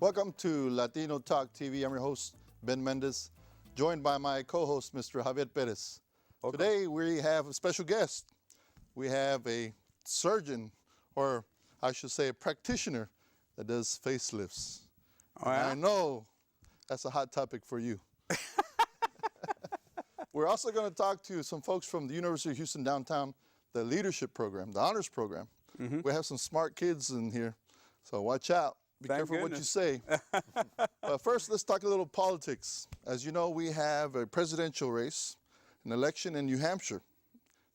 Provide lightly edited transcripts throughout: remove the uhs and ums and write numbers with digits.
Welcome to Latino Talk TV. I'm your host, Ben Mendez, joined by my co-host, Mr. Javier Perez. Welcome. Today we have a special guest. We have a surgeon, or I should say a practitioner, that does facelifts. Oh, yeah? I know that's a hot topic for you. We're also going to talk to some folks from the University of Houston downtown, the leadership program, the honors program. We have some smart kids in here, so watch out. Be Thank careful goodness. what you say. But first, let's talk a little politics. As you know, we have a presidential race, an election in New Hampshire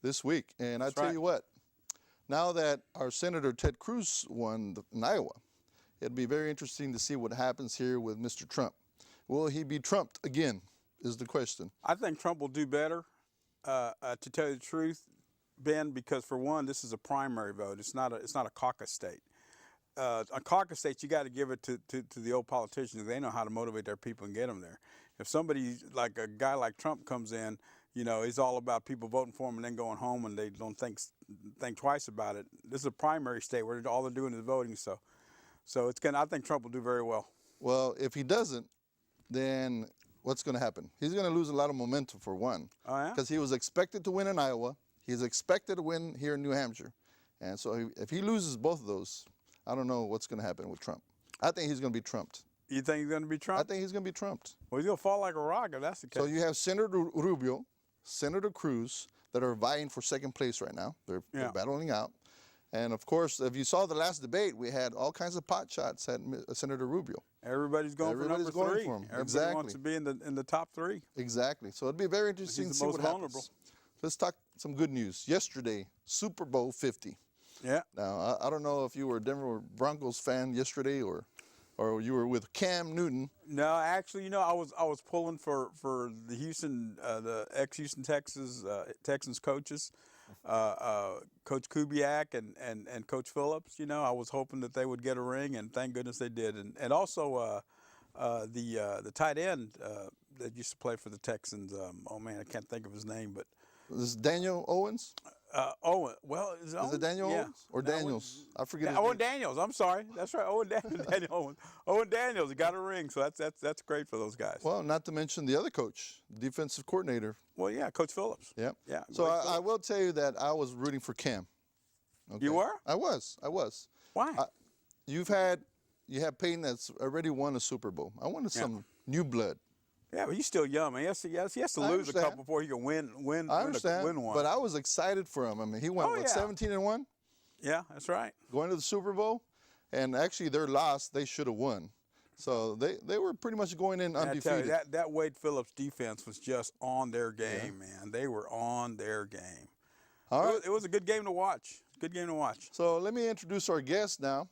this week. And I tell right. you what, now that our Senator Ted Cruz won in Iowa, it'd be very interesting to see what happens here with Mr. Trump. Will he be trumped again, is the question. I think Trump will do better, to tell you the truth, Ben, because for one, this is a primary vote. It's not a caucus state. A caucus state, you got to give it to the old politicians. They know how to motivate their people and get them there. If somebody like a guy like Trump comes in, you know, he's all about people voting for him and then going home and they don't think twice about it. This is a primary state where all they're doing is voting. So I think Trump will do very well. Well, if he doesn't, then what's going to happen? He's going to lose a lot of momentum, for one. Oh, yeah? Because he was expected to win in Iowa. He's expected to win here in New Hampshire. And so if he loses both of those, I don't know what's going to happen with Trump. I think he's going to be trumped. You think he's going to be Trump? I think he's going to be trumped. Well, he's going to fall like a rock if that's the case. So you have Senator Rubio, Senator Cruz that are vying for second place right now. They're battling out. And of course, if you saw the last debate, we had all kinds of pot shots at Senator Rubio. Everybody's going for number three. For him. Everybody wants to be in the top three. Exactly. So it'd be very interesting to see what happens. Let's talk some good news. Yesterday, Super Bowl 50. Yeah. Now, I don't know if you were a Denver Broncos fan yesterday or you were with Cam Newton. No, actually, you know, I was pulling for the Houston, the ex-Houston Texans coaches, Coach Kubiak and Coach Phillips. You know, I was hoping that they would get a ring, and thank goodness they did. And also the tight end that used to play for the Texans. Oh man, I can't think of his name, but This is Daniel Owens? Owen. Well, is it Daniel Owens or Daniels? I forget his Owen name. Daniels. I'm sorry. That's right. Daniel Owens. Owen Daniels. He got a ring, so that's great for those guys. Well, not to mention the other coach, defensive coordinator. Well, yeah, Coach Phillips. Yeah. Yeah. So I will tell you that I was rooting for Cam. Okay? You were? I was. Why? You have Peyton that's already won a Super Bowl. I wanted some new blood. Yeah, but he's still young, man. He has to lose a couple before he can win. I understand, win one. but I was excited for him. I mean, he went 17-1. Yeah, that's right. Going to the Super Bowl, and actually their loss, they should have won. So they were pretty much going in undefeated. I tell you, that Wade Phillips defense was just on their game, man. They were on their game. All right. It was a good game to watch. Good game to watch. So let me introduce our guest now.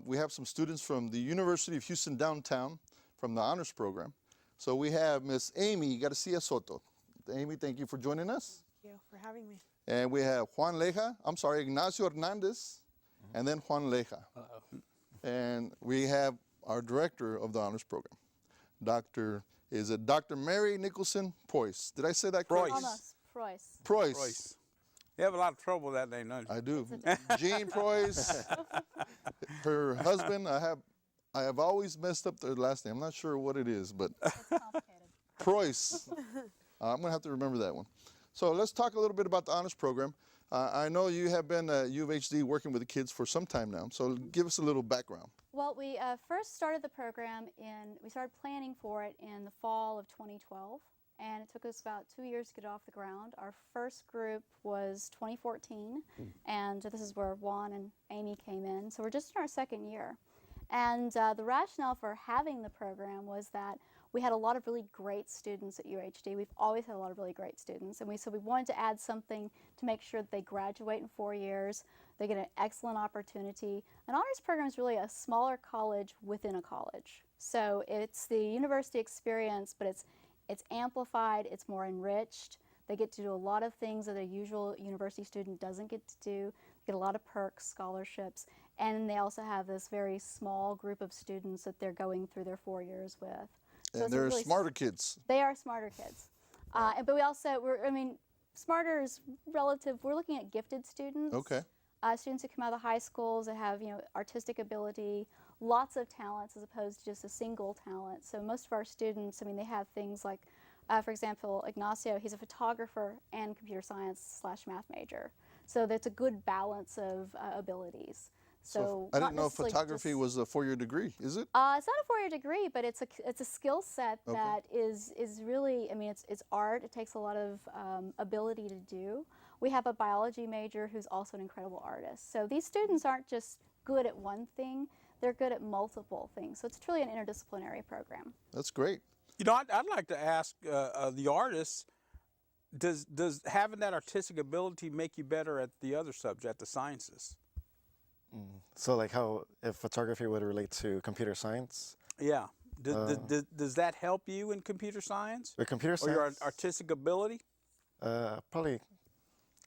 We have some students from the University of Houston downtown from the honors program. So we have Miss Amy Garcia Soto. Amy, thank you for joining us. Thank you for having me. And we have Ignacio Hernandez, and then Juan Leja. Uh-oh. And we have our director of the honors program, Dr. Mary Nicholson Preuss. Did I say that correctly? Almost. Preuss. Preuss. You have a lot of trouble with that name, don't you? I do. Jean Preuss. Her husband, I have always messed up their last name. I'm not sure what it is, but Preuss. I'm going to have to remember that one. So let's talk a little bit about the honors program. I know you have been at U of HD working with the kids for some time now, so give us a little background. Well, we first started the program we started planning for it in the fall of 2012, and it took us about 2 years to get off the ground. Our first group was 2014, and this is where Juan and Amy came in. So we're just in our second year. And the rationale for having the program was that we had a lot of really great students at UHD. We've always had a lot of really great students. And so we wanted to add something to make sure that they graduate in 4 years, they get an excellent opportunity. An honors program is really a smaller college within a college. So it's the university experience, but it's amplified, it's more enriched. They get to do a lot of things that a usual university student doesn't get to do. They get a lot of perks, scholarships, and they also have this very small group of students that they're going through their 4 years with. So and they're really smarter kids. They are smarter kids. But we also, smarter is relative. We're looking at gifted students. Okay. Students who come out of the high schools that have, artistic ability, lots of talents as opposed to just a single talent. So most of our students, I mean, they have things like, for example, Ignacio, he's a photographer and computer science / math major. So that's a good balance of abilities. So I not didn't know necessarily photography just- was a 4-year degree, is it? It's not a 4-year degree, but it's a skill set that is really, I mean, it's art. It takes a lot of ability to do. We have a biology major who's also an incredible artist. So these students aren't just good at one thing, they're good at multiple things. So it's truly an interdisciplinary program. That's great. You know, I'd like to ask the artists, does having that artistic ability make you better at the other subject, at the sciences? So like how if photography would relate to computer science? Yeah. Does that help you in computer science? With computer Or science? your artistic ability? Probably,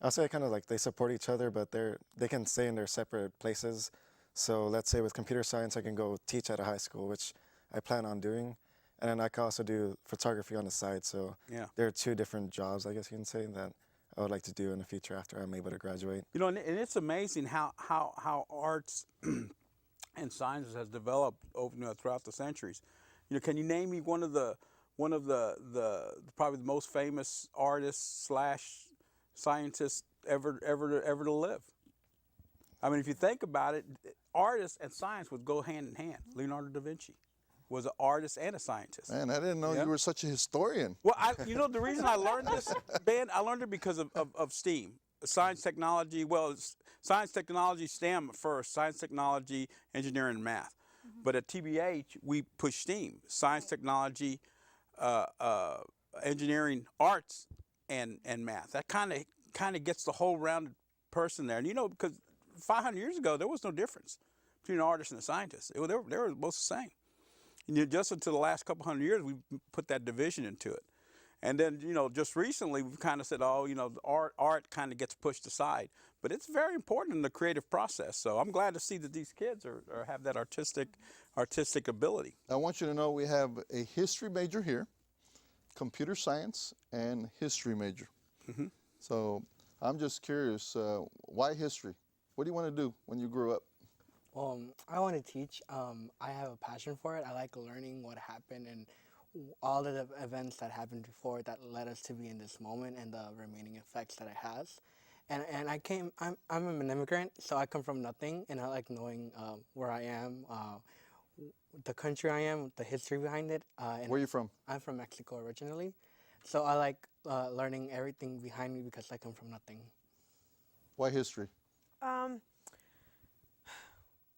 I'll say kind of like they support each other, but they can stay in their separate places. So let's say with computer science, I can go teach at a high school, which I plan on doing. And then I can also do photography on the side. So Yeah. there are two different jobs, I guess you can say, that I would like to do in the future after I'm able to graduate. You know, and it's amazing how arts and sciences has developed over throughout the centuries. You know, can you name me one of the probably the most famous artists / scientists ever to live? I mean, if you think about it, artists and science would go hand in hand. Leonardo da Vinci was an artist and a scientist. Man, I didn't know Yeah. you were such a historian. Well, you know, the reason I learned this, Ben, I learned it because of STEAM, science, technology. Well, it's science, technology, STEM first, science, technology, engineering, and math. But at TBH, we push STEAM, science, technology, engineering, arts, and math. That kind of gets the whole rounded person there. And you know, because 500 years ago, there was no difference between an artist and a scientist. They were both the same. And just until the last couple hundred years, we put that division into it. And then, you know, just recently, we've kind of said, oh, you know, art kind of gets pushed aside. But it's very important in the creative process. So I'm glad to see that these kids have that artistic ability. I want you to know we have a history major here, computer science, and history major. So I'm just curious, why history? What do you want to do when you grow up? I want to teach. I have a passion for it. I like learning what happened and all of the events that happened before that led us to be in this moment and the remaining effects that it has. And I'm an immigrant, so I come from nothing, and I like knowing where I am, the country I am, the history behind it. And Where are you from? I'm from Mexico originally, so I like learning everything behind me because I come from nothing. Why history?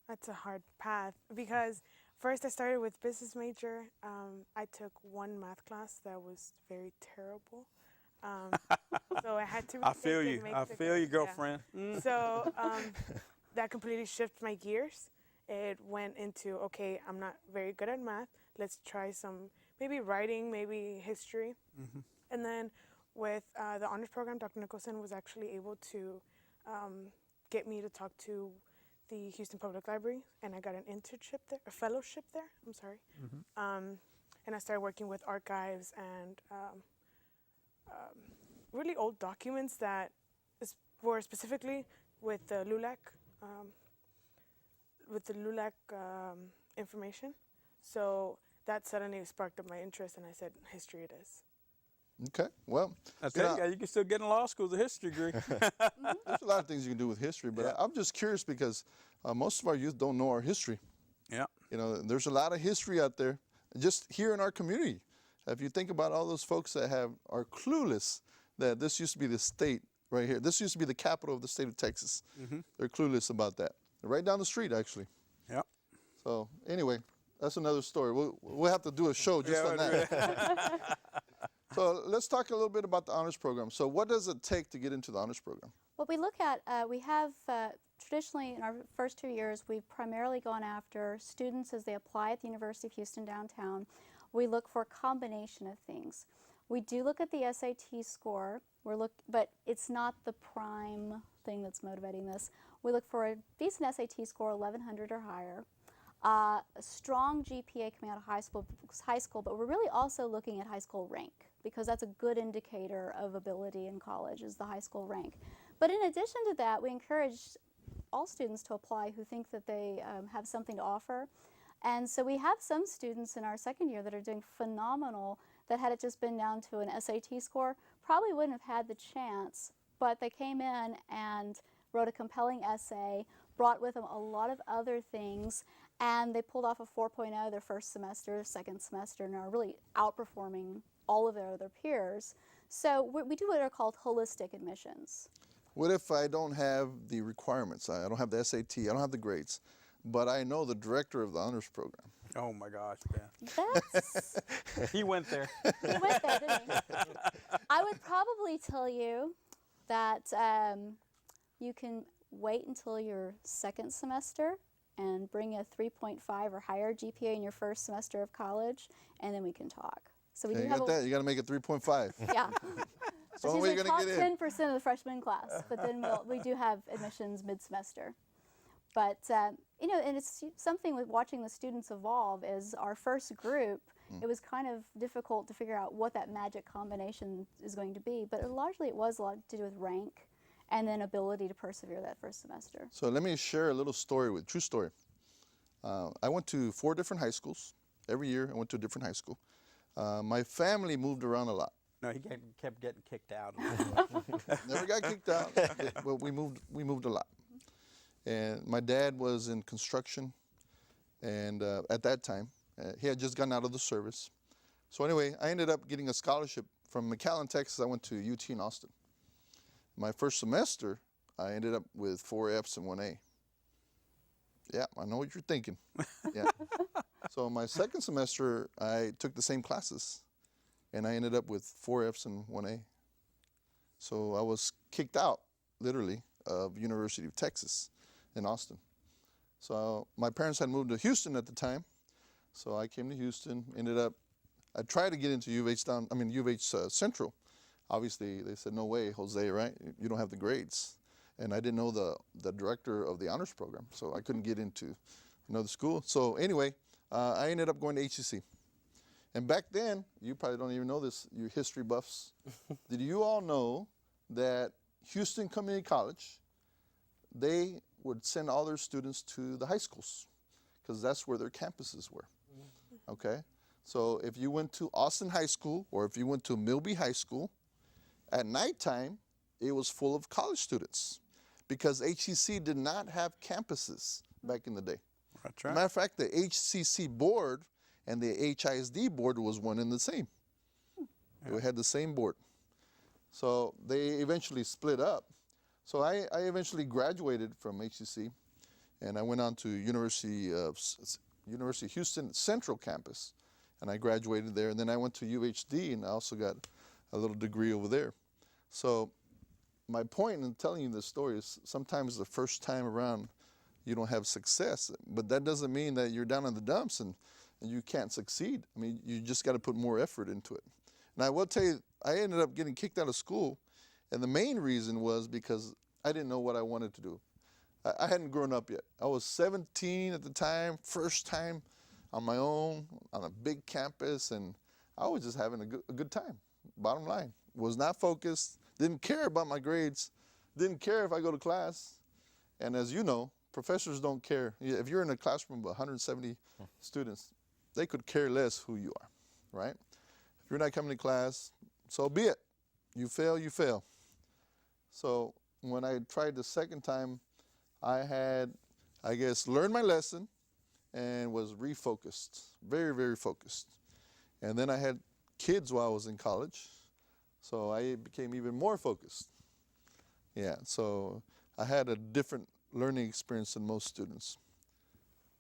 That's a hard path because first I started with business major. I took one math class that was very terrible. So I had to I feel retake it, you. make I the feel you, grade, yeah. girlfriend. So that completely shifted my gears. It went into, okay, I'm not very good at math. Let's try some, maybe writing, maybe history. And then with the honors program, Dr. Nicholson was actually able to get me to talk to the Houston Public Library, and I got an internship there, a fellowship there, I'm sorry. And I started working with archives and really old documents that were specifically with the LULAC information. So that suddenly sparked up my interest, and I said, history it is. Okay, well, I tell you, you can still get in law school with a history degree. there's a lot of things you can do with history, but Yeah. I'm just curious because most of our youth don't know our history. Yeah. You know, there's a lot of history out there, just here in our community. If you think about all those folks that are clueless that this used to be the state right here. This used to be the capital of the state of Texas. They're clueless about that. Right down the street, actually. Yep. So anyway, that's another story. We'll have to do a show just on that. So let's talk a little bit about the honors program. So what does it take to get into the honors program? What we look at, we have traditionally in our first 2 years, we've primarily gone after students as they apply at the University of Houston downtown. We look for a combination of things. We do look at the SAT score, but it's not the prime thing that's motivating this. We look for a decent SAT score, 1100 or higher. A strong GPA coming out of high school, but we're really also looking at high school rank because that's a good indicator of ability in college is the high school rank. But in addition to that, we encourage all students to apply who think that they have something to offer. And so we have some students in our second year that are doing phenomenal, that had it just been down to an SAT score, probably wouldn't have had the chance, but they came in and wrote a compelling essay, brought with them a lot of other things, and they pulled off a 4.0 their first semester, second semester, and are really outperforming all of their other peers. So we do what are called holistic admissions. What if I don't have the requirements? I don't have the SAT, I don't have the grades, but I know the director of the honors program. Oh my gosh, Ben. That's, He went there. he went there, didn't he? I would probably tell you that you can wait until your second semester and bring a 3.5 or higher GPA in your first semester of college, and then we can talk. So we Okay, do you have got that? You got to make it 3.5. Yeah. So It's when are usually you top going to get in? 10% of the freshman class, but then we do have admissions mid-semester. But, you know, and it's something with watching the students evolve is our first group, it was kind of difficult to figure out what that magic combination is going to be, but largely it was a lot to do with rank and then ability to persevere that first semester. So let me share a little story, true story. I went to 4 different high schools. Every year I went to a different high school. My family moved around a lot. No, he kept getting kicked out. Never got kicked out, but we moved a lot. And my dad was in construction, and at that time, he had just gotten out of the service. So anyway, I ended up getting a scholarship from McAllen, Texas. I went to UT in Austin. My first semester, I ended up with 4 Fs and 1 A. Yeah, I know what you're thinking. Yeah. So my second semester, I took the same classes, and I ended up with 4 Fs and 1 A. So I was kicked out, literally, of University of Texas in Austin. So my parents had moved to Houston at the time, so I came to Houston. I tried to get into U of H Central. Obviously, they said, no way, Jose, right? You don't have the grades. And I didn't know the director of the honors program, so I couldn't get into another school. So anyway, I ended up going to HCC. And back then, you probably don't even know this, you history buffs. Did you all know that Houston Community College, they would send all their students to the high schools because that's where their campuses were, okay? So if you went to Austin High School or if you went to Milby High School, at nighttime, it was full of college students because HCC did not have campuses back in the day. That's As a right. matter of fact, the HCC board and the HISD board was one and the same. They had the same board. So they eventually split up. So I eventually graduated from HCC, and I went on to University of Houston Central Campus, and I graduated there. And then I went to UHD, and I also got a little degree over there. So my point in telling you this story is sometimes the first time around you don't have success, but that doesn't mean that you're down in the dumps and you can't succeed. I mean, you just got to put more effort into it. And I will tell you, I ended up getting kicked out of school, and the main reason was because I didn't know what I wanted to do. I hadn't grown up yet. I was 17 at the time, first time on my own on a big campus, and I was just having a good time. Bottom line, was not focused, didn't care about my grades, didn't care if I go to class. And as you know, professors don't care. If you're in a classroom of 170 students, they could care less who you are, right? If you're not coming to class, so be it. You fail, you fail. So when I tried the second time, I had, I guess, learned my lesson and was refocused, very, very focused. And then I had kids while I was in college, so I became even more focused. Yeah, so I had a different learning experience than most students.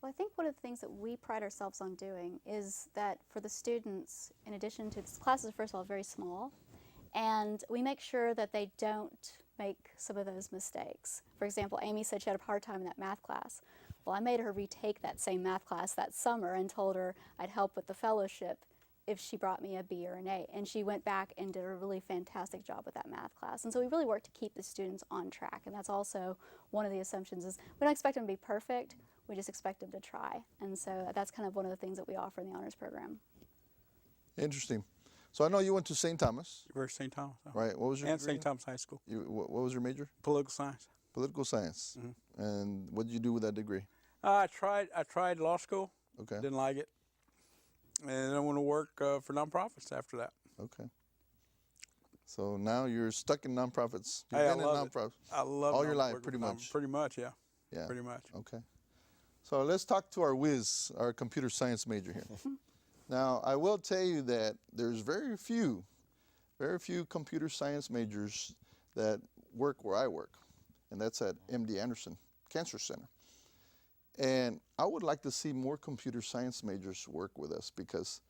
Well, I think one of the things that we pride ourselves on doing is that for the students, in addition to this class is first of all very small, and we make sure that they don't make some of those mistakes. For example, Amy said she had a hard time in that math class. Well, I made her retake that same math class that summer and told her I'd help with the fellowship if she brought me a B or an A. And she went back and did a really fantastic job with that math class. And so we really work to keep the students on track. And that's also one of the assumptions is we don't expect them to be perfect, we just expect them to try. And so that's kind of one of the things that we offer in the honors program. Interesting. So I know you went to St. Thomas, We're at St. Thomas. right? What was your And degree? St. Thomas High School. What was your major? Political science. Political science. And what did you do with that degree? I tried law school. Okay. Didn't like it. And I went to work for nonprofits after that. Okay. So now you're stuck in nonprofits. You've Hey, I been in love it. nonprofits I love all your life, working pretty with much. Pretty much, yeah. Yeah. Pretty much. Okay. So let's talk to our whiz, our computer science major here. Now, I will tell you that there's very few computer science majors that work where I work, and that's at MD Anderson Cancer Center. And I would like to see more computer science majors work with us because,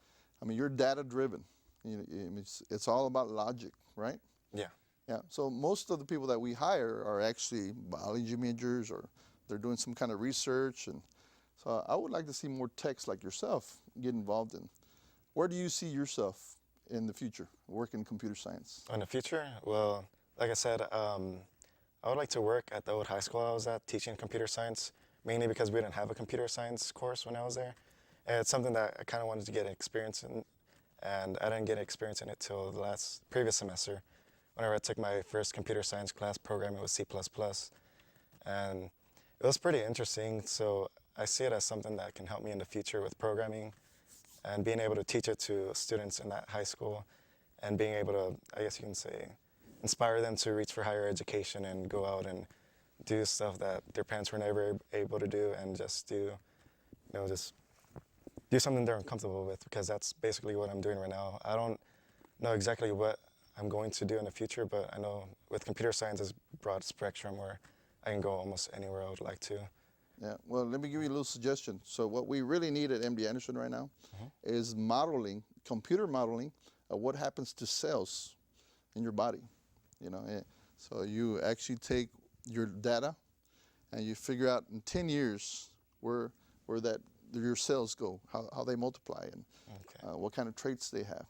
I mean, you're data driven. It's all about logic, right? Yeah. Yeah. So most of the people that we hire are actually biology majors, or they're doing some kind of research. And so I would like to see more techs like yourself get involved in. Where do you see yourself in the future, working in computer science? In the future, well, like I said, I would like to work at the old high school I was at, teaching computer science, mainly because we didn't have a computer science course when I was there. And it's something that I kind of wanted to get experience in, and I didn't get experience in it till the previous semester. Whenever I took my first computer science class program, it was C++. And it was pretty interesting, so I see it as something that can help me in the future with programming and being able to teach it to students in that high school and being able to, I guess you can say, inspire them to reach for higher education and go out and do stuff that their parents were never able to do, and just do, just do something they're uncomfortable with, because that's basically what I'm doing right now. I don't know exactly what I'm going to do in the future, but I know with computer science it's a broad spectrum where I can go almost anywhere I would like to. Yeah, well, let me give you a little suggestion. So what we really need at MD Anderson right now is modeling, computer modeling of what happens to cells in your body. So you actually take your data and you figure out in 10 years where your cells go, how they multiply, and what kind of traits they have.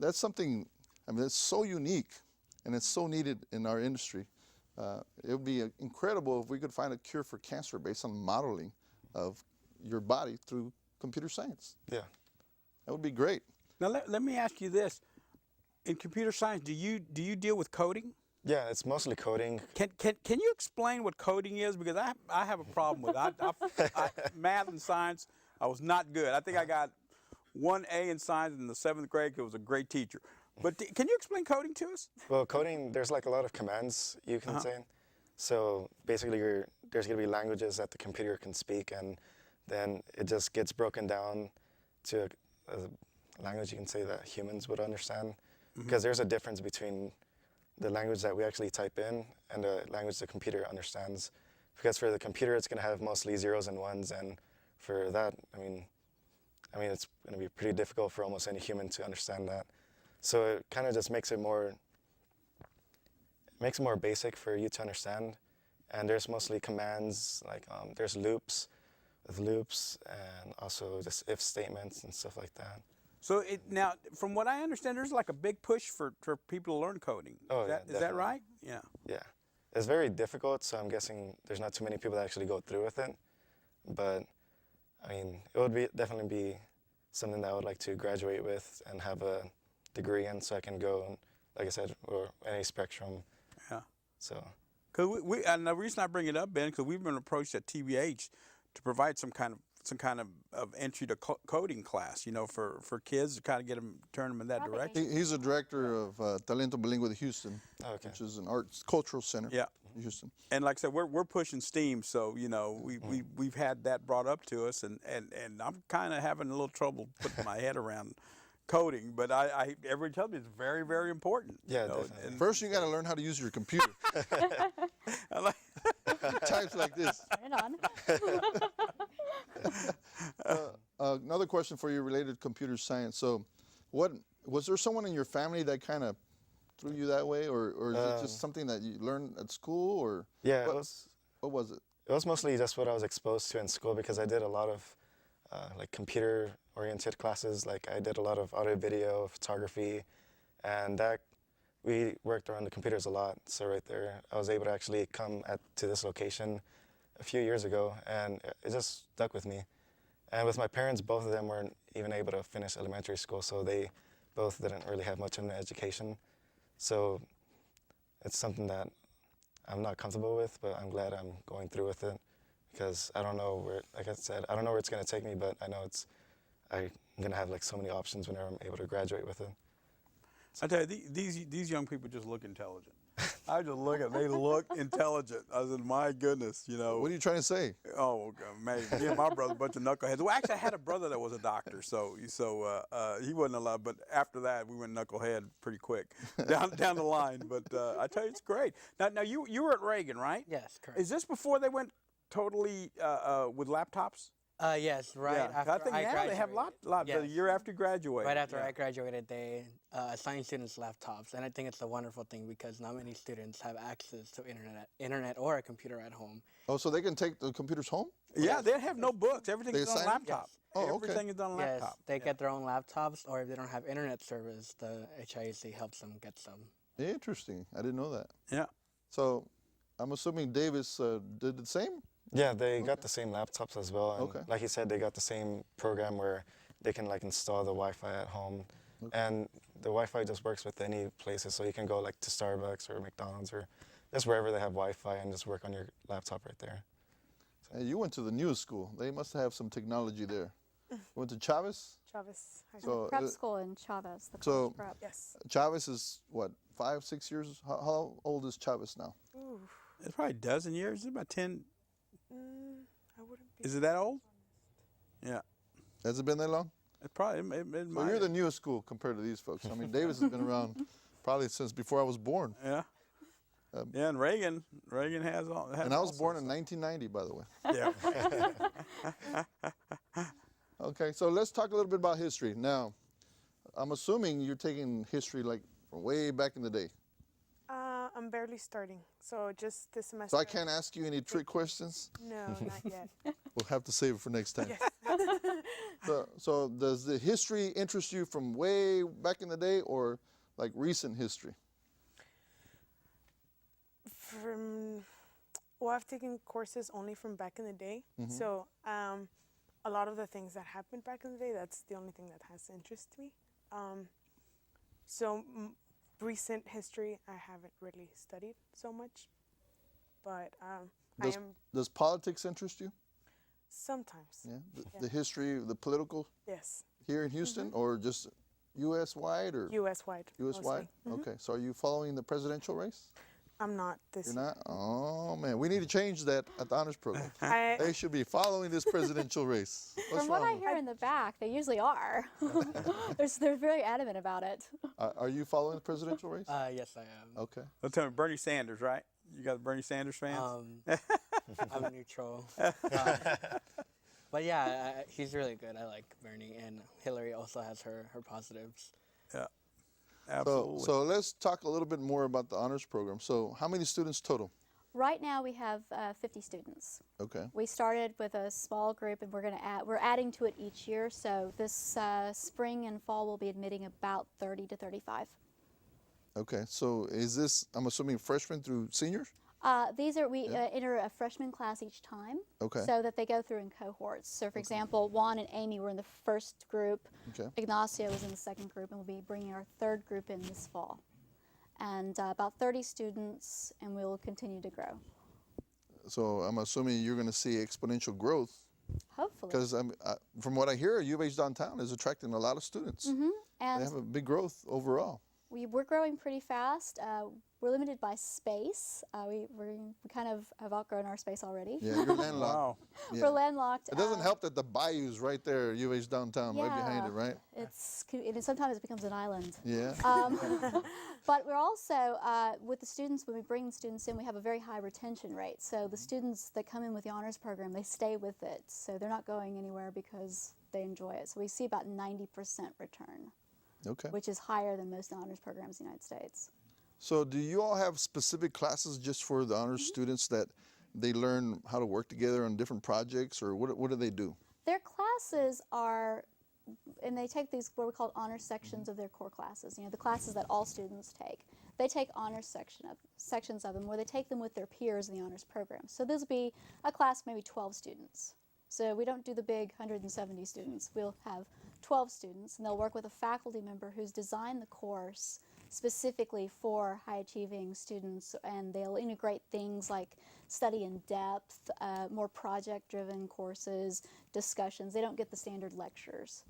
That's something, I mean, it's so unique and it's so needed in our industry. It would be incredible if we could find a cure for cancer based on modeling of your body through computer science. Yeah. That would be great. Now let me ask you this: in computer science, do you deal with coding? Yeah, it's mostly coding. Can you explain what coding is? Because I have a problem with it. Math and science, I was not good. I think I got 1 A in science in the 7th grade because I was a great teacher. But can you explain coding to us? Well, coding, there's like a lot of commands you can say. So basically there's going to be languages that the computer can speak, and then it just gets broken down to a language you can say that humans would understand. Because there's a difference between the language that we actually type in and the language the computer understands. Because for the computer, it's going to have mostly zeros and ones, and for that, I mean, it's going to be pretty difficult for almost any human to understand that. So it kind of just makes it more basic for you to understand. And there's mostly commands, like there's loops, and also just if statements and stuff like that. So now, from what I understand, there's like a big push for people to learn coding. Oh, Is that right? Yeah. Yeah. It's very difficult, so I'm guessing there's not too many people that actually go through with it. But, I mean, it would definitely be something that I would like to graduate with and have a degree in, so I can go, like I said, or any spectrum. Yeah. So. Cause and the reason I bring it up, Ben, because we've been approached at TBH to provide some kind of entry to coding class, for kids to kind of turn them in that direction. He's a director of Talento Bilingüe de Houston, which is an arts cultural center in Houston. And like I said, we're pushing STEAM, so we've had that brought up to us, and I'm kind of having a little trouble putting my head around coding, but everybody tells me it's very, very important. Yeah, definitely. First, you got to learn how to use your computer. Types like this. Turn it on. Another question for you related to computer science. So, was there someone in your family that kind of threw you that way, or is it just something that you learned at school, or? Yeah, what was it? It was mostly just what I was exposed to in school, because I did a lot of like computer-oriented classes. Like I did a lot of audio, video, photography, and we worked around the computers a lot. So right there, I was able to actually come to this location a few years ago, and it just stuck with me. And with my parents, both of them weren't even able to finish elementary school, so they both didn't really have much of an education. So it's something that I'm not comfortable with, but I'm glad I'm going through with it because I don't know where, like I said, I don't know where it's going to take me, but I know I'm going to have like so many options whenever I'm able to graduate with it. I tell you, these young people just look intelligent. I just look at them, they look intelligent. I said, my goodness, you know. What are you trying to say? Oh, man, me and my brother, a bunch of knuckleheads. Well, actually, I had a brother that was a doctor, so he wasn't allowed. But after that, we went knucklehead pretty quick down the line. But I tell you, it's great. Now you were at Reagan, right? Yes, correct. Is this before they went totally with laptops? Yes, right Yeah, after I think now graduated. they have lot the Yes. year after you graduate. Right after yeah. I graduated, they assign students laptops, and I think it's a wonderful thing because not many students have access to internet or a computer at home. Oh, so they can take the computers home? Yeah, they have no books. Everything's They on assign them? laptop. Yes. Oh, okay. Everything is done on Yes, laptop. they Yeah. get their own laptops, or if they don't have internet service, the HIAC helps them get some. Interesting. I didn't know that. Yeah. So I'm assuming Davis did the same? Yeah, they got the same laptops as well. And Okay. like you said, they got the same program where they can like install the Wi-Fi at home. And the Wi-Fi just works with any places. So you can go like to Starbucks or McDonald's or just wherever they have Wi-Fi and just work on your laptop right there. Hey, you went to the news school. They must have some technology there. Went to Chavez? Chavez High So, School. Prep school in Chavez, the so- college prep. Yes. Chavez is what, 5, 6 years? How old is Chavez now? Ooh. It's probably a dozen years. It's about 10. I wouldn't be. Is it that old? Yeah. Has it been that long? It probably. It So might you're have. the newest school compared to these folks. I mean, Davis has been around probably since before I was born. Yeah. Yeah, and Reagan has all. And I was born in 1990, by the way. Yeah. Okay, so let's talk a little bit about history. Now, I'm assuming you're taking history like from way back in the day. I'm barely starting, so just this semester. So I can't ask you any trick questions? No, not yet. We'll have to save it for next time. Yes. So does the history interest you from way back in the day or like recent history? Well, I've taken courses only from back in the day, so a lot of the things that happened back in the day, that's the only thing that has interest to me. So recent history, I haven't really studied so much, but I am Does politics interest you? sometimes. Yeah. The history, the political Yes, here in Houston or just U.S. wide or U.S. wide. U.S. wide? Okay. So are you following the presidential race? I'm not this. You're not? Oh, man. We need to change that at the honors program. I, They should be following this presidential race. What's From what I wrong? hear in the back, they usually are. They're very adamant about it. Are you following the presidential race? Yes, I am. Okay. Well, tell me, Bernie Sanders, right? You got Bernie Sanders fans? I'm neutral. But yeah, he's really good. I like Bernie, and Hillary also has her positives. Yeah. Absolutely. So let's talk a little bit more about the honors program. So how many students total? Right now we have 50 students. Okay. We started with a small group, and we're adding to it each year. So this spring and fall we'll be admitting about 30 to 35. Okay. So is this, I'm assuming, freshmen through seniors? We enter a freshman class each time, Okay. so that they go through in cohorts. So, for example, Juan and Amy were in the first group. Okay. Ignacio was in the second group, and we'll be bringing our third group in this fall. And about 30 students, and we will continue to grow. So I'm assuming you're going to see exponential growth Hopefully. because from what I hear, U of H downtown is attracting a lot of students. They And have a big growth overall. we're growing pretty fast. We're limited by space. We kind of have outgrown our space already. Yeah, you're landlocked. Wow. Yeah. We're landlocked. It doesn't help that the bayou's right there, U of H downtown, right behind it, right? Sometimes it becomes an island. Yeah. But we're also, with the students, when we bring the students in, we have a very high retention rate. So the students that come in with the honors program, they stay with it. So they're not going anywhere because they enjoy it. So we see about 90% return, Okay. which is higher than most honors programs in the United States. So do you all have specific classes just for the honors students that they learn how to work together on different projects, or what do they do? Their classes are, and they take these what we call honors sections of their core classes. You know, the classes that all students take. They take honors sections of them, where they take them with their peers in the honors program. So this will be a class of maybe 12 students. So we don't do the big 170 students. We'll have 12 students, and they'll work with a faculty member who's designed the course specifically for high achieving students, and they'll integrate things like study in depth, more project driven courses, discussions. They don't get the standard lectures.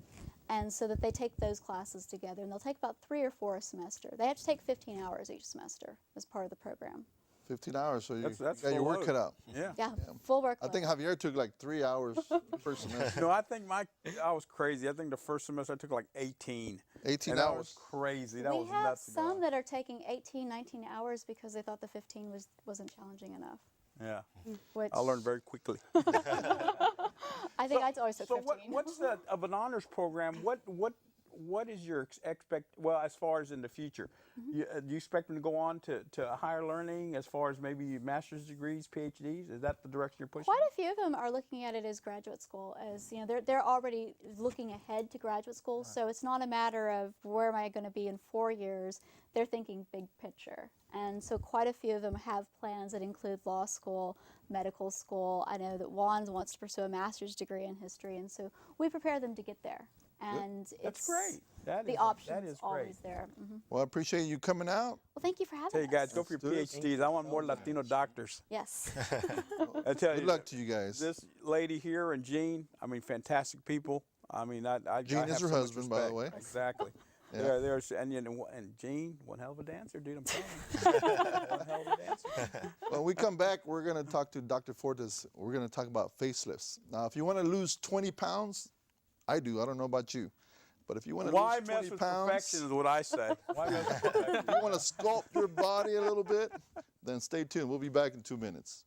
And so that they take those classes together, and they'll take about 3 or 4 a semester. They have to take 15 hours each semester as part of the program. 15 hours, so you That's got your full work load. cut out. Yeah. Yeah, full work. I think Javier took like 3 hours per semester. No, I think I was crazy. I think the first semester I took like 18. 18 and that hours. was crazy. That we was have nuts. to go some on. that are taking 18, 19 hours because they thought the 15 wasn't challenging enough. Yeah. Which I learned very quickly. I think I always took So 15. what's the of an honors program? What is your as far as in the future? Mm-hmm. Do you expect them to go on to higher learning as far as maybe master's degrees, PhDs? Is that the direction you're pushing? Quite a few of them are looking at it as graduate school, as you know, they're already looking ahead to graduate school. So it's not a matter of where am I going to be in 4 years. They're thinking big picture, and so quite a few of them have plans that include law school, medical school. I know that Juan wants to pursue a master's degree in history, and so we prepare them to get there. And That's it's great. the options always there. Mm-hmm. Well, I appreciate you coming out. Well, thank you for having Tell you us. guys, go for your Let's do it. PhDs. I want more Latino doctors. Yes. I tell Good you, luck to you guys. this lady here and Jean, I mean, fantastic people. I mean, I Jean I is have her so much husband, by the respect. way. Exactly. Yeah. And Jean, one hell of a dancer, dude. I'm telling you. One hell of a dancer. When we come back, we're going to talk to Dr. Fortes. We're going to talk about facelifts. Now, if you want to lose 20 pounds, I do. I don't know about you. But if you want to Why lose mess 20 with pounds, perfection is what I say. Why mess with perfection? if you want to sculpt your body a little bit, then stay tuned. We'll be back in 2 minutes.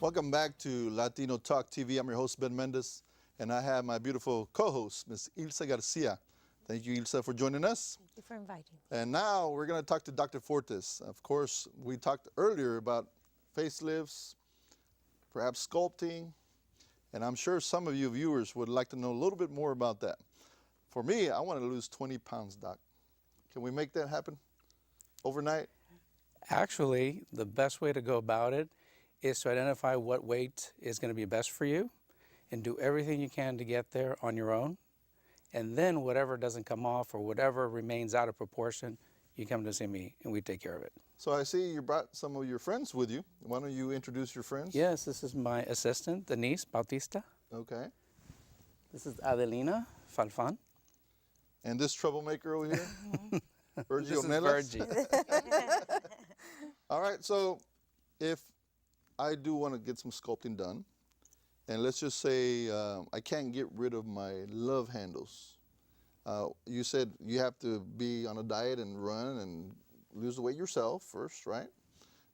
Welcome back to Latino Talk TV. I'm your host, Ben Mendez, and I have my beautiful co-host, Ms. Ilsa Garcia. Thank you, Ilsa, for joining us. Thank you for inviting me. And now we're going to talk to Dr. Fortes. Of course, we talked earlier about facelifts, perhaps sculpting, and I'm sure some of you viewers would like to know a little bit more about that. For me, I want to lose 20 pounds, Doc. Can we make that happen overnight? Actually, the best way to go about it is to identify what weight is going to be best for you and do everything you can to get there on your own. And then whatever doesn't come off or whatever remains out of proportion, you come to see me and we take care of it. So I see you brought some of your friends with you. Why don't you introduce your friends? Yes, this is my assistant, Denise Bautista. Okay. This is Adelina Falfan. And this troublemaker over here? Virgie This is Ornelas? Virgie. All right, so if I do want to get some sculpting done, and let's just say I can't get rid of my love handles. You said you have to be on a diet and run and lose the weight yourself first, right?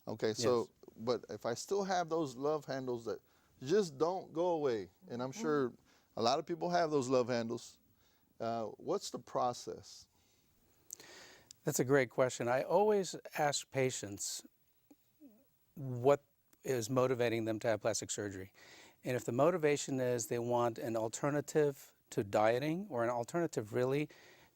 Okay, so, but if I still have those love handles that just don't go away, and I'm sure a lot of people have those love handles, what's the process? That's a great question. I always ask patients what is motivating them to have plastic surgery. And if the motivation is they want an alternative to dieting or an alternative really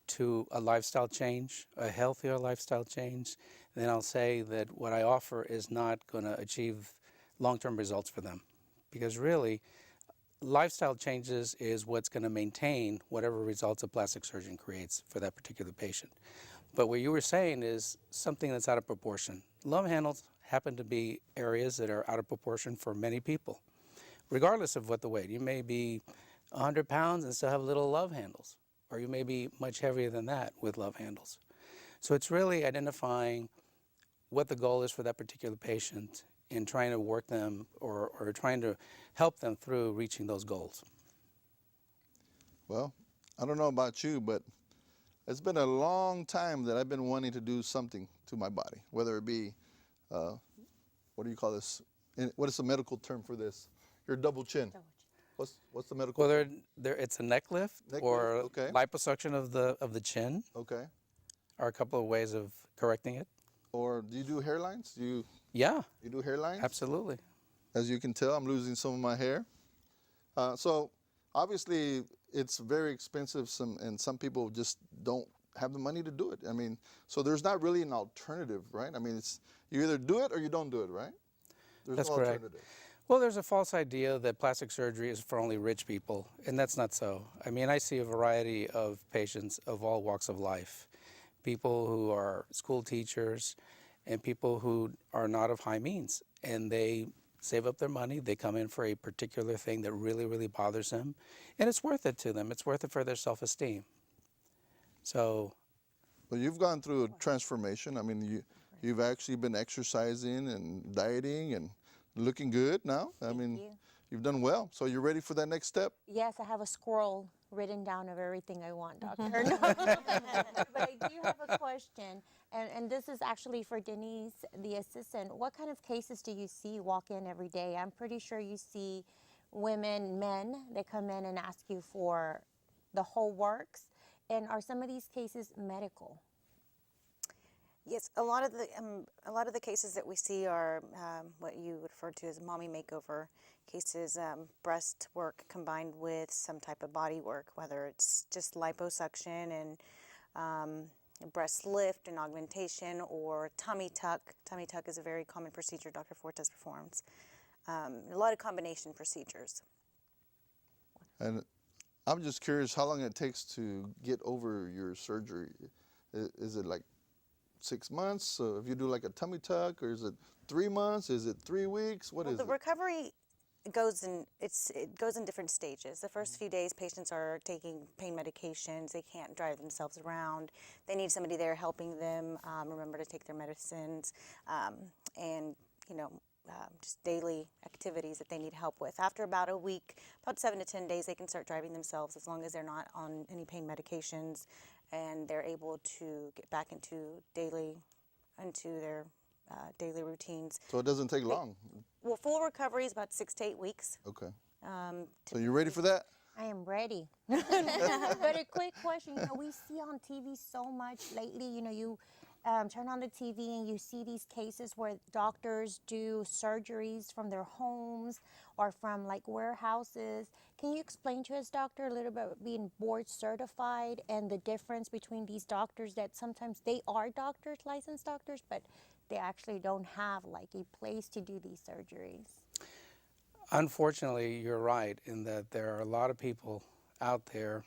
to a lifestyle change, a healthier lifestyle change, then I'll say that what I offer is not going to achieve long-term results for them. Because really, lifestyle changes is what's going to maintain whatever results a plastic surgeon creates for that particular patient. But what you were saying is something that's out of proportion. Love handles happen to be areas that are out of proportion for many people, regardless of what the weight. You may be 100 pounds and still have little love handles, or you may be much heavier than that with love handles. So it's really identifying what the goal is for that particular patient and trying to work them or trying to help them through reaching those goals. Well, I don't know about you, but it's been a long time that I've been wanting to do something to my body, whether it be, what do you call this? What is the medical term for this? Your double chin. What's the medical Well, term? it's a neck lift Neck or lift, okay. liposuction of the chin Okay. are a couple of ways of correcting it. Or do you do hairlines? Yeah, You do hairlines? absolutely. As you can tell, I'm losing some of my hair. So obviously it's very expensive, and some people just don't have the money to do it. I mean, so there's not really an alternative, right? I mean, it's you either do it or you don't do it, right? There's That's no correct. alternative. Well, there's a false idea that plastic surgery is for only rich people, and that's not so. I mean, I see a variety of patients of all walks of life, people who are school teachers and people who are not of high means, and they save up their money, they come in for a particular thing that really, really bothers them, and it's worth it to them. It's worth it for their self-esteem. So, Well, you've gone through a transformation. I mean, you've actually been exercising and dieting and looking good now. I mean, you. you've done well. So you're ready for that next step? Yes, I have a scroll written down of everything I want, doctor. No. But I do have a question, and this is actually for Denise, the assistant. What kind of cases do you see walk in every day? I'm pretty sure you see women, men that come in and ask you for the whole works. And are some of these cases medical? Yes, a lot of the cases that we see are what you would refer to as mommy makeover cases, breast work combined with some type of body work, whether it's just liposuction and breast lift and augmentation, or tummy tuck. Tummy tuck is a very common procedure Dr. Fortes performs. A lot of combination procedures. And I'm just curious how long it takes to get over your surgery. Is it like 6 months? So if you do like a tummy tuck, or is it 3 months? Is it 3 weeks? What is The it? recovery goes in different stages. The first few days, patients are taking pain medications. They can't drive themselves around. They need somebody there helping them remember to take their medicines, and just daily activities that they need help with. After about a week, about 7 to 10 days, they can start driving themselves as long as they're not on any pain medications, and they're able to get back into their daily routines. So it doesn't take long. Well, full recovery is about 6 to 8 weeks. Okay. So you ready for that? I am ready. But a quick question, we see on TV so much lately, you turn on the TV and you see these cases where doctors do surgeries from their homes or from like warehouses. Can you explain to us, doctor, a little bit about being board certified and the difference between these doctors that sometimes they are doctors, licensed doctors, but they actually don't have like a place to do these surgeries? Unfortunately, you're right in that there are a lot of people out there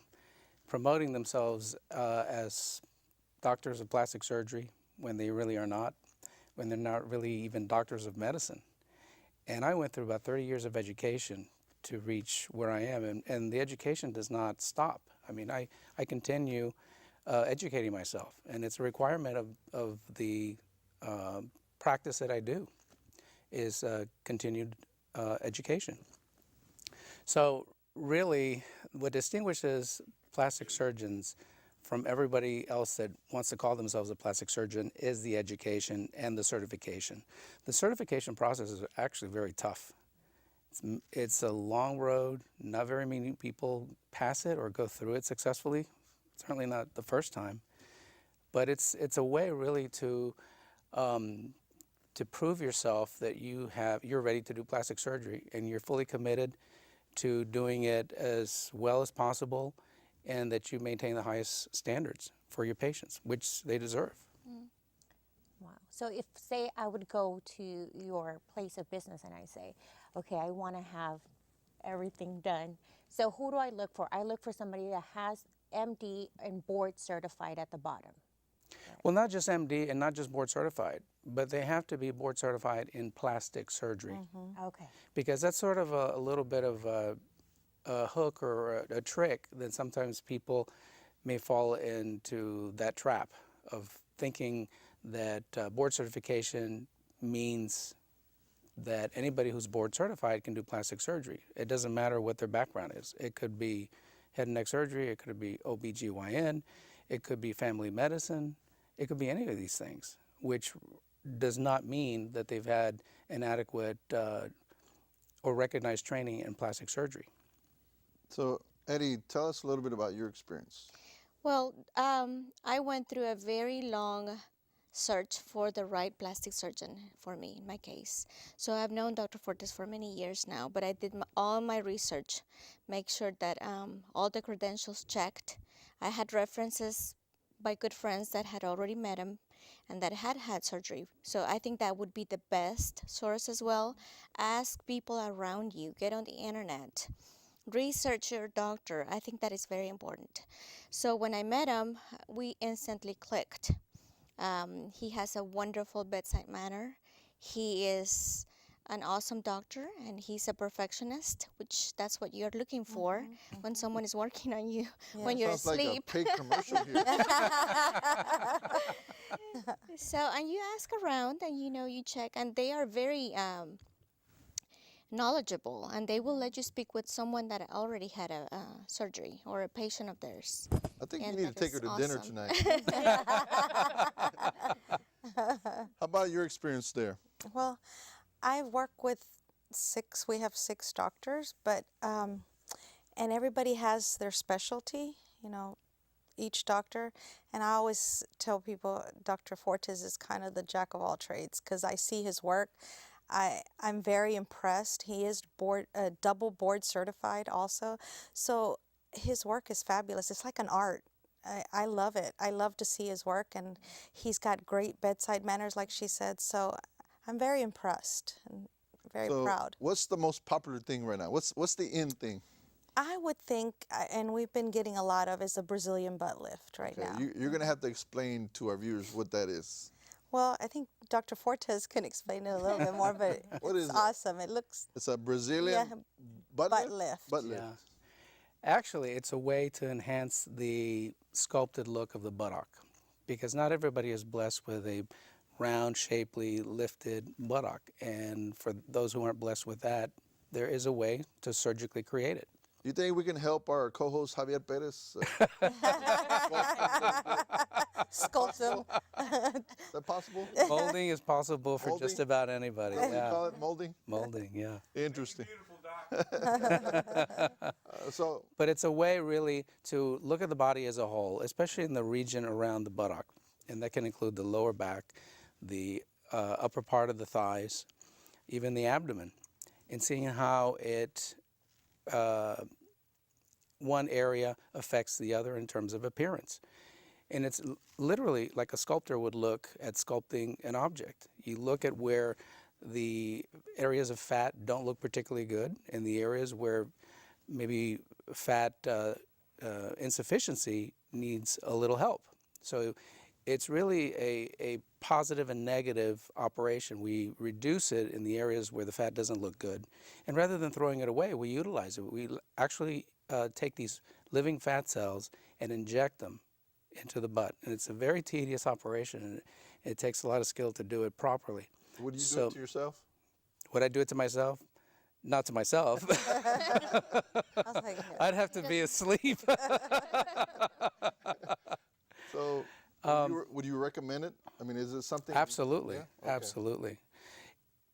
promoting themselves as doctors of plastic surgery when they really are not, when they're not really even doctors of medicine. And I went through about 30 years of education to reach where I am, and the education does not stop. I mean, I continue educating myself, and it's a requirement of the practice that I do is continued education. So really, what distinguishes plastic surgeons from everybody else that wants to call themselves a plastic surgeon is the education and the certification. The certification process is actually very tough. It's a long road. Not very many people pass it or go through it successfully. Certainly not the first time. But it's a way really to prove yourself that you're ready to do plastic surgery and you're fully committed to doing it as well as possible, and that you maintain the highest standards for your patients, which they deserve. Wow. So if, say, I would go to your place of business and I say, okay, I want to have everything done. So who do I look for? I look for somebody that has MD and board certified at the bottom. Well, not just MD and not just board certified, but they have to be board certified in plastic surgery. Okay. Because that's sort of a little bit of a hook or a trick that sometimes people may fall into that trap of thinking that board certification means that anybody who's board certified can do plastic surgery. It doesn't matter what their background is. It could be head and neck surgery, it could be OBGYN, it could be family medicine, it could be any of these things, which does not mean that they've had an adequate or recognized training in plastic surgery. So, Eddie, tell us a little bit about your experience. Well, I went through a very long search for the right plastic surgeon for me, in my case. So I've known Dr. Fortes for many years now, but I did all my research, make sure that all the credentials checked. I had references by good friends that had already met him and that had had surgery. So I think that would be the best source as well. Ask people around you, get on the internet. Research your doctor. I think that is very important. So when I met him, we instantly clicked. He has a wonderful bedside manner. He is an awesome doctor, and he's a perfectionist, which that's what you're looking for when someone is working on you when you're Sounds asleep. like a paid commercial here. So, and you ask around, and you check, and they are very knowledgeable, and they will let you speak with someone that already had a surgery or a patient of theirs. I think And you need to that take her is to dinner awesome. tonight. How about your experience there? Well, I work with we have 6 doctors, but, and everybody has their specialty, each doctor. And I always tell people Dr. Fortes is kind of the jack of all trades because I see his work. I'm very impressed. He is double board certified also. So his work is fabulous. It's like an art. I love it. I love to see his work, and he's got great bedside manners, like she said. So I'm very impressed and very proud. What's the most popular thing right now? What's the in thing? I would think, and we've been getting a lot of, is the Brazilian butt lift right now. You're going to have to explain to our viewers what that is. Well, I think Dr. Fortes can explain it a little bit more, but What is it's it? awesome. It looks It's a Brazilian butt lift? Butt lift. Yeah. Actually, it's a way to enhance the sculpted look of the buttock, because not everybody is blessed with a round, shapely, lifted buttock. And for those who aren't blessed with that, there is a way to surgically create it. You think we can help our co-host Javier Perez? sculpt them. Is that possible? Molding is possible for just Molding? about anybody. What do you Yeah. call it? Molding? Molding, yeah. Interesting. So, But it's a way really to look at the body as a whole, especially in the region around the buttock. And that can include the lower back, the upper part of the thighs, even the abdomen, and seeing how it, one area affects the other in terms of appearance. And it's literally like a sculptor would look at sculpting an object. You look at where the areas of fat don't look particularly good, and the areas where maybe fat insufficiency needs a little help. So it's really a positive and negative operation. We reduce it in the areas where the fat doesn't look good, and rather than throwing it away, we utilize it. We actually take these living fat cells and inject them into the butt, and it's a very tedious operation, and it takes a lot of skill to do it properly. would you do it to yourself? Would I do it to myself? Not to myself. I was like, I'd have to be asleep. So, would you recommend it? I mean, is it something? Absolutely, Yeah? Okay. absolutely.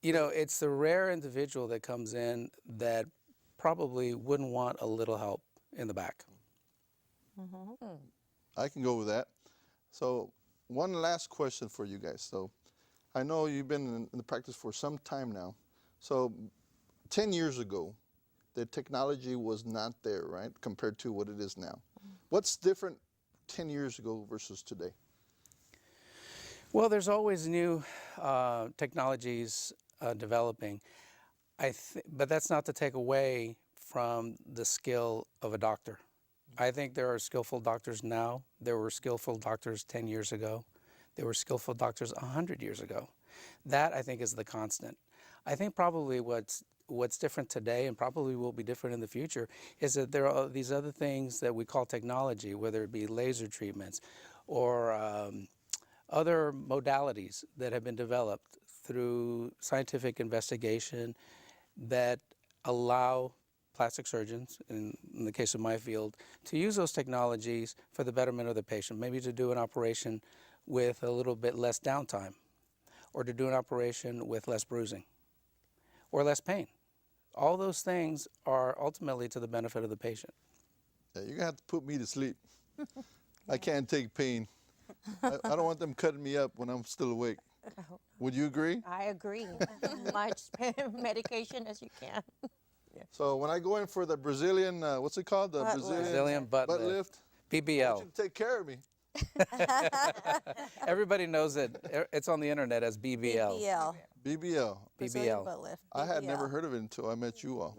You know, it's the rare individual that comes in that probably wouldn't want a little help in the back. I can go with that. So, one last question for you guys. So, I know you've been in the practice for some time now. So, 10 years ago, the technology was not there, right, compared to what it is now. What's different 10 years ago versus today? Well, there's always new technologies developing. But that's not to take away from the skill of a doctor. I think there are skillful doctors now. There were skillful doctors 10 years ago. There were skillful doctors 100 years ago. That, I think, is the constant. I think probably what's different today and probably will be different in the future is that there are these other things that we call technology, whether it be laser treatments or other modalities that have been developed through scientific investigation that allow plastic surgeons, in the case of my field, to use those technologies for the betterment of the patient, maybe to do an operation with a little bit less downtime, or to do an operation with less bruising, or less pain. All those things are ultimately to the benefit of the patient. Yeah, you're going to have to put me to sleep. I can't take pain. I don't want them cutting me up when I'm still awake. Would you agree? I agree. Much medication as you can. So when I go in for the Brazilian, what's it called? The Brazilian butt lift. I BBL. want you to take care of me. Everybody knows it. It's on the internet as BBL. BBL. BBL. Brazilian BBL. butt lift. I had never BBL. heard of it until I met you all.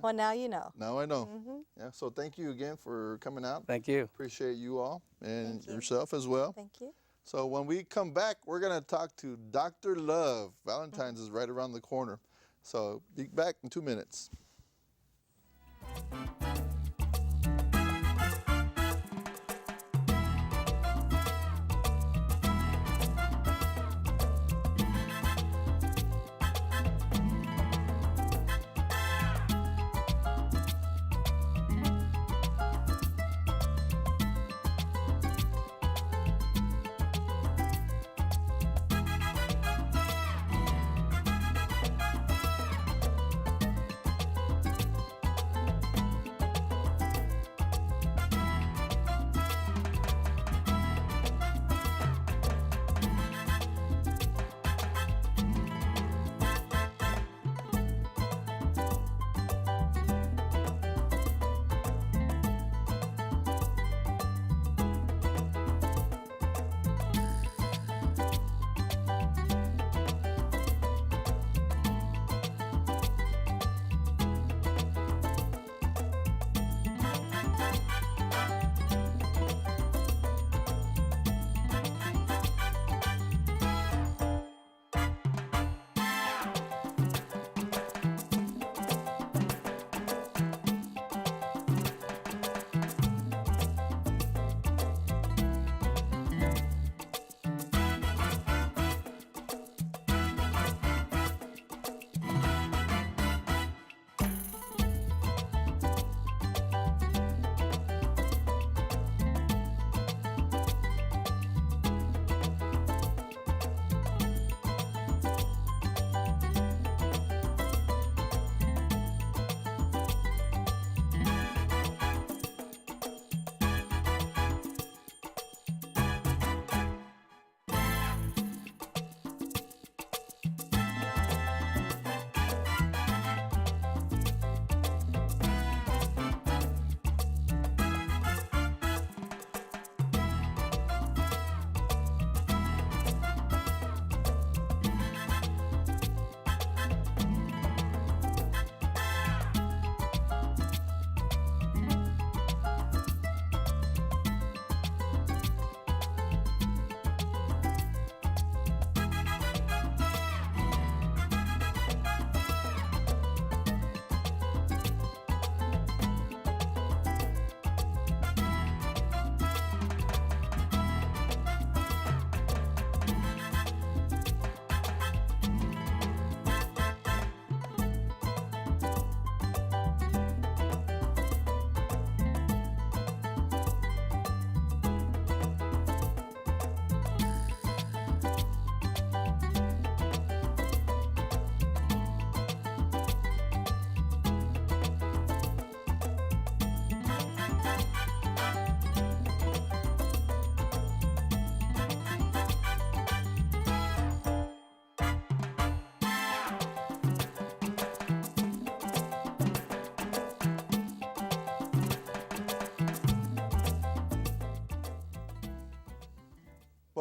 Well, now you know. Now I know. Yeah. So thank you again for coming out. Thank you. Appreciate you all and yourself as well. Thank you. So when we come back, we're going to talk to Dr. Love. Valentine's is right around the corner. So be back in 2 minutes.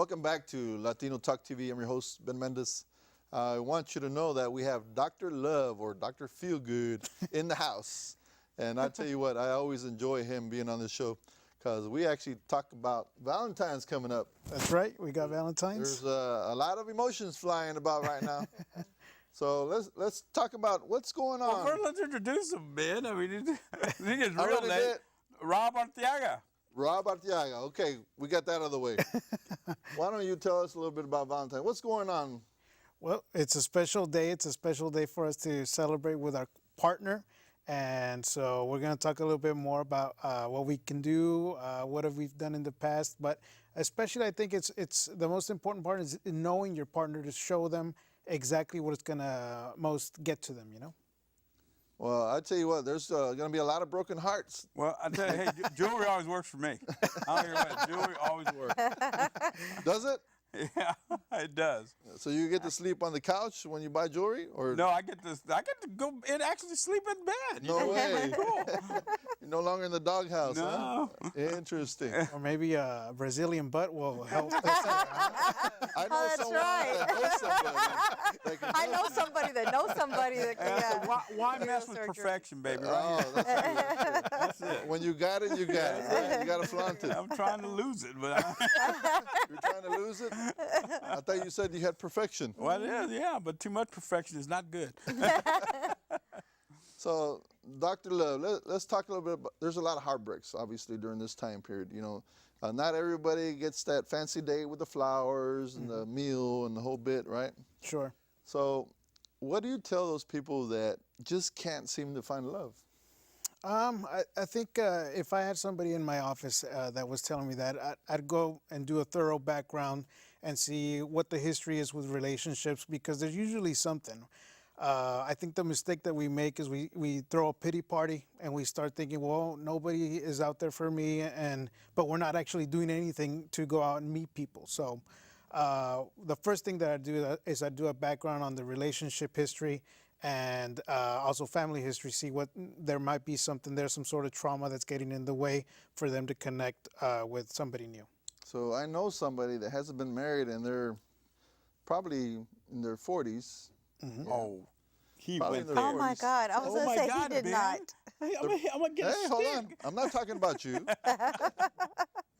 Welcome back to Latino Talk TV. I'm your host, Ben Mendez. I want you to know that we have Dr. Love, or Dr. Feelgood, in the house. And I tell you what, I always enjoy him being on the show because we actually talk about Valentine's coming up. That's right. We got Valentine's. There's a lot of emotions flying about right now. So let's talk about what's going on. Well, first let's introduce him, Ben. I mean, his I real already name, did. Rob Arteaga. Rob Arteaga. Okay, we got that out of the way. Why don't you tell us a little bit about Valentine's? What's going on? Well, it's a special day. It's a special day for us to celebrate with our partner. And so we're going to talk a little bit more about what we can do, what have we done in the past. But especially, I think it's the most important part is knowing your partner to show them exactly what it's going to most get to them, you know? Well, I tell you what, there's going to be a lot of broken hearts. Well, I tell you, hey, jewelry always works for me. I don't hear what, jewelry always works. Does it? Yeah, it does. So you get to sleep on the couch when you buy jewelry, or No, I get to go and actually sleep in bed. No way. Cool. You're no longer in the doghouse, No. huh? Interesting. Or maybe a Brazilian butt will help. I know that's someone right. that knows somebody that can I do know it. somebody that knows somebody that can. So Yeah. why mess with surgery. perfection, baby? Right Oh, here. that's true. That's it. When you got it, you got it. Right? You got to flaunt it. I'm trying to lose it, but You're trying to lose it? I thought you said you had perfection. well, yeah, but too much perfection is not good. So, Dr. Love, let's talk a little bit about, there's a lot of heartbreaks, obviously, during this time period. You know, not everybody gets that fancy date with the flowers and the meal and the whole bit, right? Sure. So, what do you tell those people that just can't seem to find love? I think if I had somebody in my office that was telling me that, I'd go and do a thorough background and see what the history is with relationships, because there's usually something. I think the mistake that we make is we throw a pity party and we start thinking, well, nobody is out there for me, but we're not actually doing anything to go out and meet people. So the first thing that I do is I do a background on the relationship history and also family history, see what there might be something there, some sort of trauma that's getting in the way for them to connect with somebody new. So, I know somebody that hasn't been married and they're probably in their 40s. Oh, he Probably went in there. their Oh my 40s. God! I was Oh going my to say God, he did Ben. not. Hey, I'm gonna get a Hey, hold stick. on. I'm not talking about you.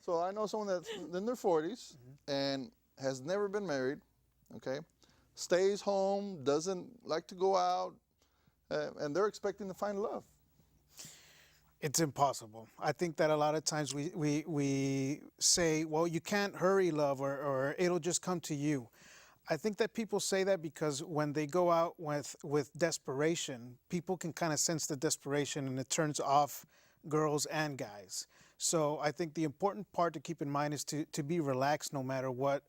So I know someone that's in their 40s and has never been married, okay? Stays home, doesn't like to go out, and they're expecting to find love. It's impossible. I think that a lot of times we say, well, you can't hurry love, or it'll just come to you. I think that people say that because when they go out with desperation, people can kind of sense the desperation and it turns off girls and guys. So I think the important part to keep in mind is to be relaxed no matter what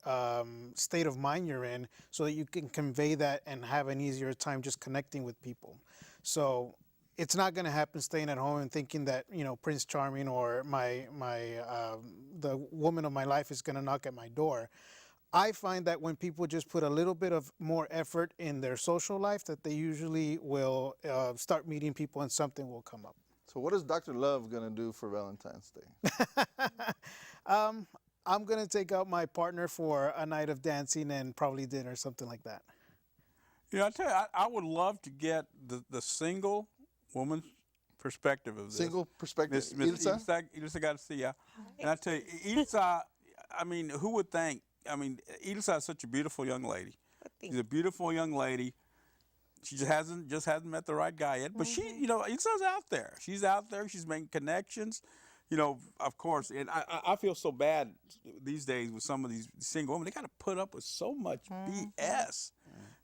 state of mind you're in, so that you can convey that and have an easier time just connecting with people. So it's not going to happen staying at home and thinking that, you know, Prince Charming or the woman of my life is going to knock at my door. I find that when people just put a little bit of more effort in their social life, that they usually will start meeting people and something will come up. So what is Dr. Love going to do for Valentine's Day? I'm going to take out my partner for a night of dancing and probably dinner, something like that. You know, I tell you, I would love to get the single woman's perspective of this. Single perspective. Miss Ilsa? Ilsa Garcia. And I tell you, Ilsa, I mean, who would think? I mean, Ilsa is such a beautiful young lady. She's a beautiful young lady. She just hasn't met the right guy yet. But she, you know, Ilsa's out there. She's out there. She's making connections. You know, of course, and I feel so bad these days with some of these single women. They got to put up with so much BS.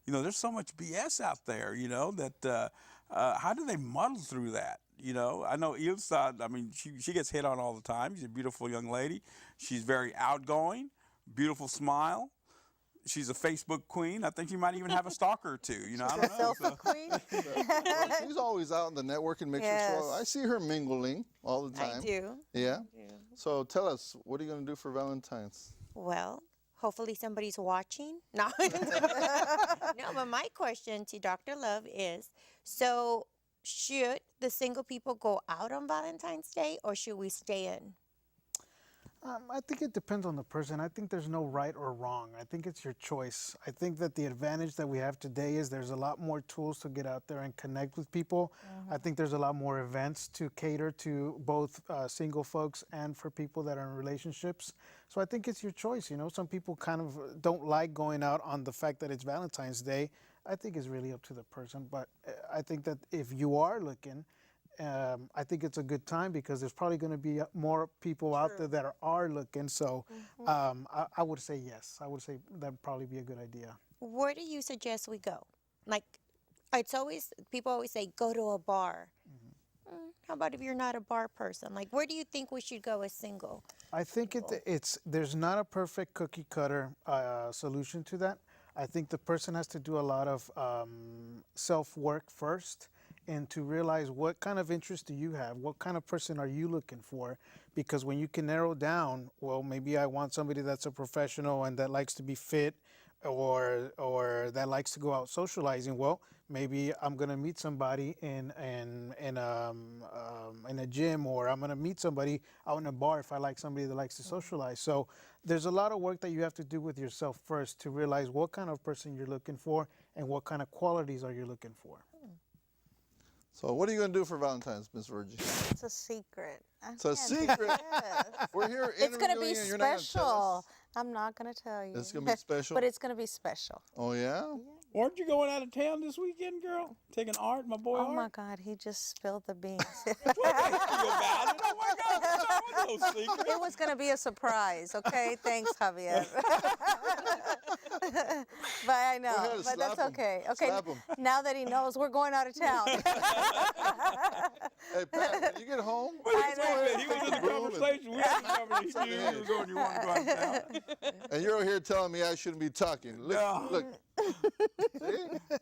You know, there's so much BS out there, you know, that how do they muddle through that? You know, I know Ilsa, I mean, she gets hit on all the time. She's a beautiful young lady. She's very outgoing, beautiful smile. She's a Facebook queen. I think she might even have a stalker or two. You know, I don't know. Selfie queen. Well, she's always out in the networking mixer. Yes. So I see her mingling all the time. I do. Yeah. So tell us, what are you going to do for Valentine's? Well, hopefully somebody's watching. No. No, but my question to Dr. Love is, so should the single people go out on Valentine's Day or should we stay in? I think it depends on the person. I think there's no right or wrong. I think it's your choice. I think that the advantage that we have today is there's a lot more tools to get out there and connect with people. I think there's a lot more events to cater to both single folks and for people that are in relationships. So I think it's your choice. You know, some people kind of don't like going out on the fact that it's Valentine's Day. I think it's really up to the person. But I think that if you are looking, I think it's a good time because there's probably going to be more people out there that are looking. So I would say yes. I would say that'd probably be a good idea. Where do you suggest we go? Like, it's always, people always say, go to a bar. How about if you're not a bar person? Like, where do you think we should go as single? I think there's not a perfect cookie cutter solution to that. I think the person has to do a lot of self work first, and to realize what kind of interest do you have? What kind of person are you looking for? Because when you can narrow down, well, maybe I want somebody that's a professional and that likes to be fit, or that likes to go out socializing. Well, maybe I'm gonna meet somebody in a gym, or I'm gonna meet somebody out in a bar if I like somebody that likes to socialize. So there's a lot of work that you have to do with yourself first to realize what kind of person you're looking for and what kind of qualities are you looking for. So what are you going to do for Valentine's, Miss Virgie? It's a secret. It's a secret. We're here It's going to be interviewing you, you're not gonna tell special. us? I'm not going to tell you. It's going to be special? But it's going to be special. Oh, yeah? Aren't you going out of town this weekend, girl? Taking Art, my boy Oh Art? my God, he just spilled the beans. Oh my God, what's no secret? It was going to be a surprise, okay? Thanks, Javier. But I know, ahead, but that's slap him. okay. Okay, Slap him. now that he knows, we're going out of town. Hey, Pat, when you get home, I know. He was in the conversation. We had the conversation. He knew he was going, you want to go out of town. and you're over here telling me I shouldn't be talking. Look, No. look. See?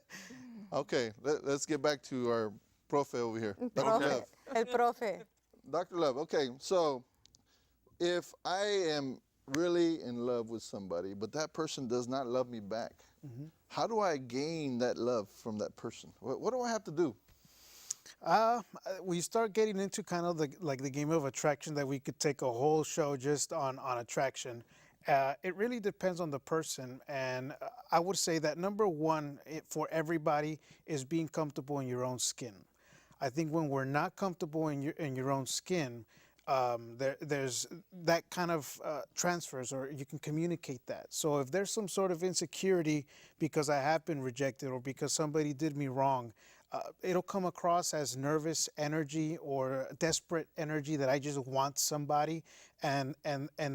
Okay, let's get back to our profe over here. Dr. Love. El profe. Dr. Love, okay, so if I am really in love with somebody, but that person does not love me back, how do I gain that love from that person? What do I have to do? We start getting into kind of the game of attraction that we could take a whole show just on attraction. It really depends on the person, and I would say that number one for everybody is being comfortable in your own skin. I think when we're not comfortable in your own skin, there's that kind of transfers, or you can communicate that. So if there's some sort of insecurity because I have been rejected or because somebody did me wrong, it'll come across as nervous energy or desperate energy that I just want somebody, and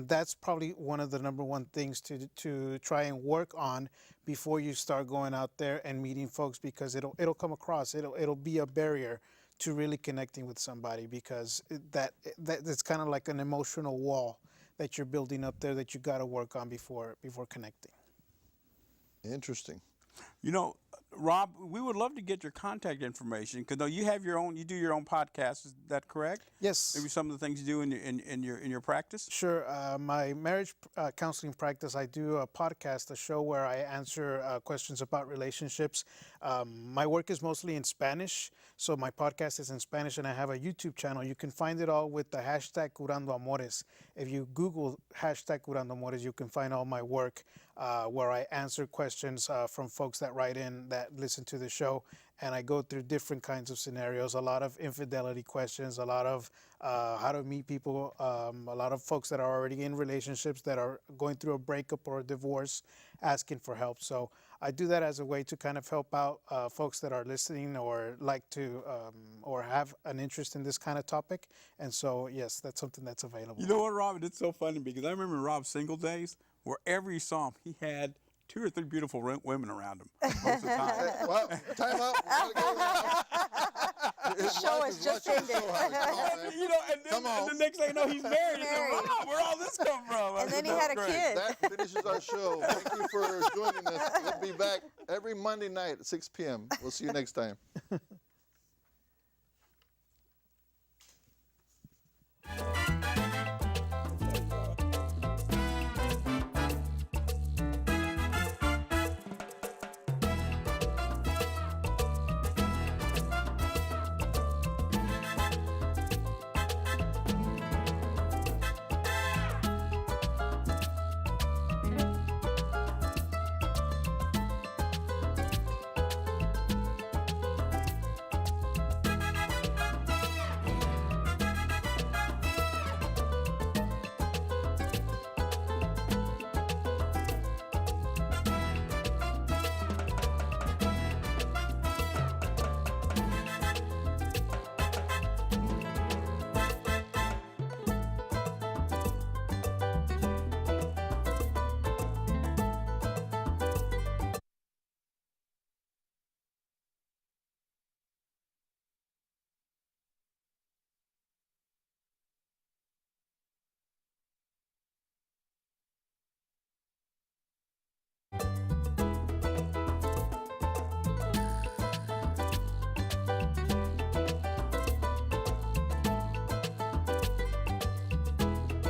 that's probably one of the number one things to try and work on before you start going out there and meeting folks, because it'll come across, it'll be a barrier to really connecting with somebody, because it's kind of like an emotional wall that you're building up there that you got to work on before connecting. Interesting. You know, Rob, we would love to get your contact information, because you have you do your own podcast. Is that correct? Yes. Maybe some of the things you do in your practice. Sure. My marriage counseling practice, I do a podcast, a show where I answer questions about relationships. My work is mostly in Spanish, so my podcast is in Spanish, and I have a YouTube channel. You can find it all with the hashtag Curando Amores. If you Google hashtag Curando Amores, you can find all my work where I answer questions from folks that write in, that listen to the show, and I go through different kinds of scenarios, a lot of infidelity questions, a lot of how to meet people, a lot of folks that are already in relationships that are going through a breakup or a divorce, asking for help. So I do that as a way to kind of help out folks that are listening or like to or have an interest in this kind of topic. And so, yes, that's something that's available. You know what, Rob? It's so funny because I remember Rob's single days, wherever you saw him, he had 2 or 3 beautiful women around him most of the time. Well, time out. The show is just ended. You know, and the next thing you know, he's married. And Rob, where all this come from? And then he had a kid. That finishes our show. Thank you for joining us. We'll be back every Monday night at 6 p.m. We'll see you next time.